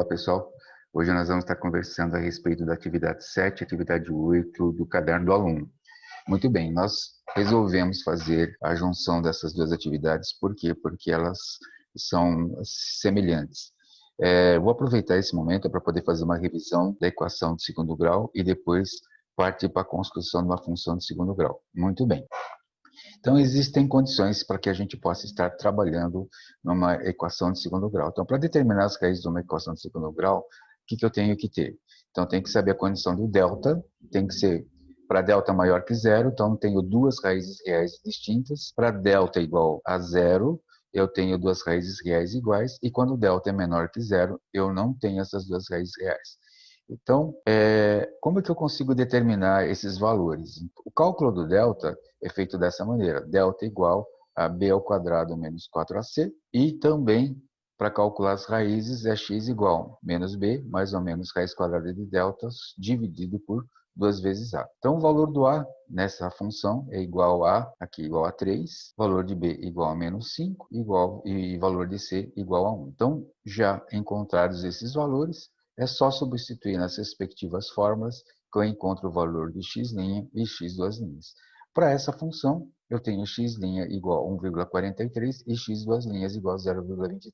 Olá, pessoal. Hoje nós vamos estar conversando a respeito da atividade 7, atividade 8 do caderno do aluno. Muito bem, nós resolvemos fazer a junção dessas duas atividades. Por quê? Porque elas são semelhantes. Vou aproveitar esse momento para poder fazer uma revisão da equação de segundo grau e depois partir para a construção de uma função de segundo grau. Muito bem. Então, existem condições para que a gente possa estar trabalhando numa equação de segundo grau. Então, para determinar as raízes de uma equação de segundo grau, o que eu tenho que ter? Então, tem que saber a condição do delta, tem que ser para delta maior que zero, então tenho duas raízes reais distintas. Para delta igual a zero, eu tenho duas raízes reais iguais, e quando delta é menor que zero, eu não tenho essas duas raízes reais. Então, como é que eu consigo determinar esses valores? O cálculo do delta é feito dessa maneira. Delta igual a b ao quadrado menos 4ac. E também, para calcular as raízes, é x igual a menos b, mais ou menos raiz quadrada de delta, dividido por 2 vezes a. Então, o valor do a nessa função é igual a, aqui igual a 3, valor de b igual a menos 5, e valor de c igual a 1. Então, já encontrados esses valores, é só substituir nas respectivas fórmulas que eu encontro o valor de x' e x duas linhas. Para essa função, eu tenho x' igual a 1,43 e x duas linhas igual a 0,23.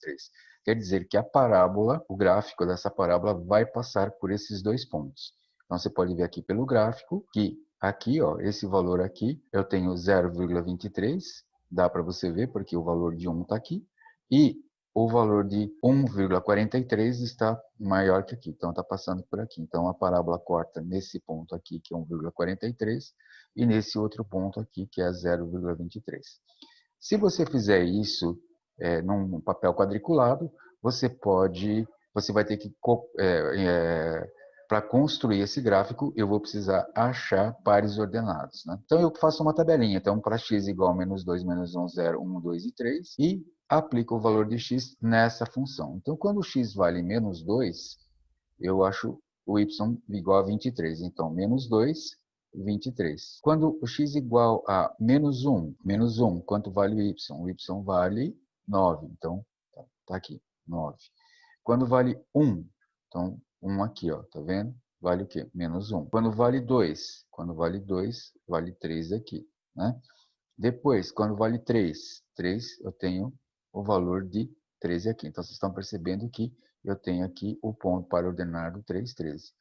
Quer dizer que a parábola, o gráfico dessa parábola vai passar por esses dois pontos. Então, você pode ver aqui pelo gráfico que aqui, ó, esse valor aqui, eu tenho 0,23, dá para você ver porque o valor de 1 está aqui, e o valor de 1,43 está maior que aqui, então está passando por aqui. Então, a parábola corta nesse ponto aqui, que é 1,43, e nesse outro ponto aqui, que é 0,23. Se você fizer isso num papel quadriculado, você vai ter que, para construir esse gráfico, eu vou precisar achar pares ordenados, né? Então, eu faço uma tabelinha. Então, para x igual a menos 2, menos 1, 0, 1, 2 e 3, e aplico o valor de x nessa função. Então, quando o x vale menos 2, eu acho o y igual a 23. Então, menos 2, 23. Quando o x igual a menos 1, quanto vale o y? O y vale 9. Então, tá aqui, 9. Quando vale 1, então, 1 aqui, ó, tá vendo? Vale o quê? Menos 1. Quando vale 2? Quando vale 2, vale 3 aqui, né? Depois, quando vale 3, eu tenho o valor de 13 aqui. Então, vocês estão percebendo que eu tenho aqui o ponto para ordenar do 3, 13.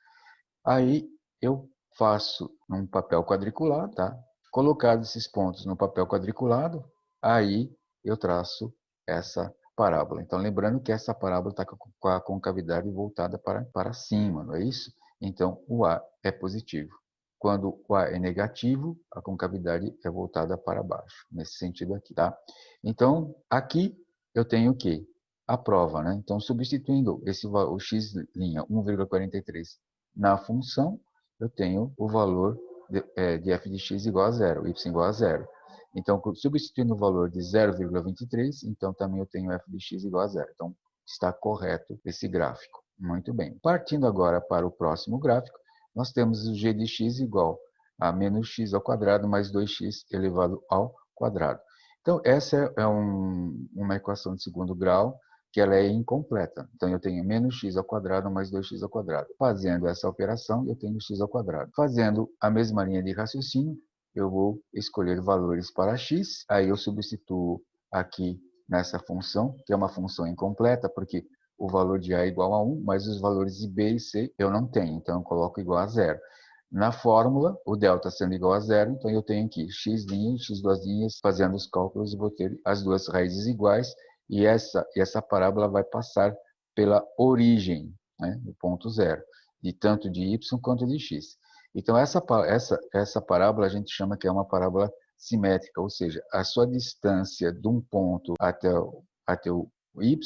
Aí, eu faço num papel quadriculado, tá? Colocados esses pontos no papel quadriculado, aí eu traço essa parábola. Então, lembrando que essa parábola está com a concavidade voltada para cima, não é isso? Então, o A é positivo. Quando o A é negativo, a concavidade é voltada para baixo, nesse sentido aqui, tá? Então, aqui eu tenho o quê? A prova, né? Então, substituindo o x' 1,43 na função, eu tenho o valor de f de x igual a zero, y igual a zero. Então, substituindo o valor de 0,23, então também eu tenho f de x igual a zero. Então, está correto esse gráfico. Muito bem. Partindo agora para o próximo gráfico, nós temos o g de x igual a menos x ao quadrado mais 2x elevado ao quadrado. Então, essa é uma equação de segundo grau que ela é incompleta. Então, eu tenho menos x ao quadrado mais 2x ao quadrado. Fazendo essa operação, eu tenho x ao quadrado. Fazendo a mesma linha de raciocínio, eu vou escolher valores para x, aí eu substituo aqui nessa função, que é uma função incompleta, porque o valor de a é igual a 1, mas os valores de b e c eu não tenho, então eu coloco igual a zero. Na fórmula, o delta sendo igual a zero, então eu tenho aqui x' e x duas linhas, fazendo os cálculos, vou ter as duas raízes iguais, e essa parábola vai passar pela origem, né, do ponto zero, de tanto de y quanto de x. Então, essa parábola a gente chama que é uma parábola simétrica, ou seja, a sua distância de um ponto até o y,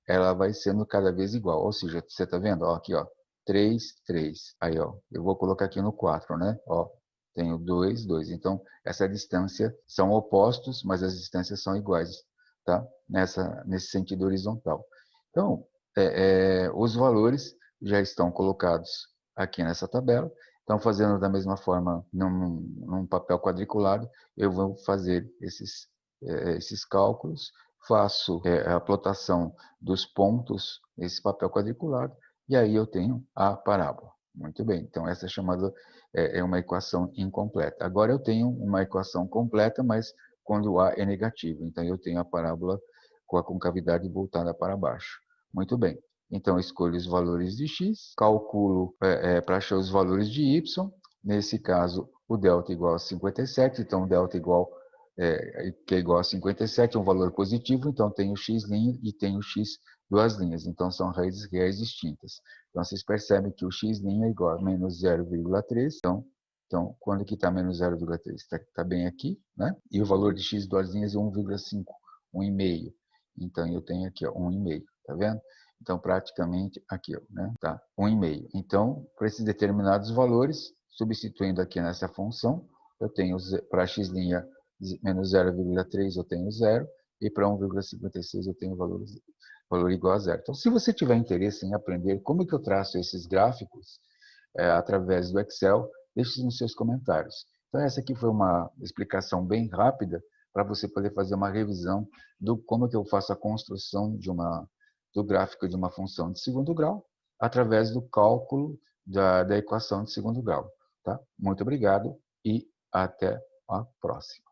ela vai sendo cada vez igual. Ou seja, você está vendo? Ó, aqui, ó, 3, 3. Aí, ó, eu vou colocar aqui no 4, né? Ó, tenho 2, 2. Então, essa distância são opostos, mas as distâncias são iguais, tá? Nesse sentido horizontal. Então, os valores já estão colocados aqui nessa tabela. Então, fazendo da mesma forma num papel quadriculado, eu vou fazer esses cálculos, faço a plotação dos pontos nesse papel quadriculado, e aí eu tenho a parábola. Muito bem, então essa é chamada é uma equação incompleta. Agora eu tenho uma equação completa, mas quando o A é negativo, então eu tenho a parábola com a concavidade voltada para baixo. Muito bem, então eu escolho os valores de x, calculo para achar os valores de y, nesse caso o delta igual a 57, então o delta igual que é igual a 57, é um valor positivo, então tem o x' e tem o x duas linhas, então são raízes reais distintas. Então vocês percebem que o x' é igual a menos 0,3, então quando que está menos 0,3? Está bem aqui, né? E o valor de x duas linhas é 1,5, 1,5. Então eu tenho aqui ó, 1,5, tá vendo? Então praticamente aqui, ó, né? Tá, 1,5. Então para esses determinados valores, substituindo aqui nessa função, eu tenho para x' menos 0,3 eu tenho 0, e para 1,56 eu tenho valor igual a 0. Então, se você tiver interesse em aprender como que eu traço esses gráficos através do Excel, deixe nos seus comentários. Então, essa aqui foi uma explicação bem rápida para você poder fazer uma revisão do como que eu faço a construção do gráfico de uma função de segundo grau através do cálculo da equação de segundo grau. Tá? Muito obrigado e até a próxima.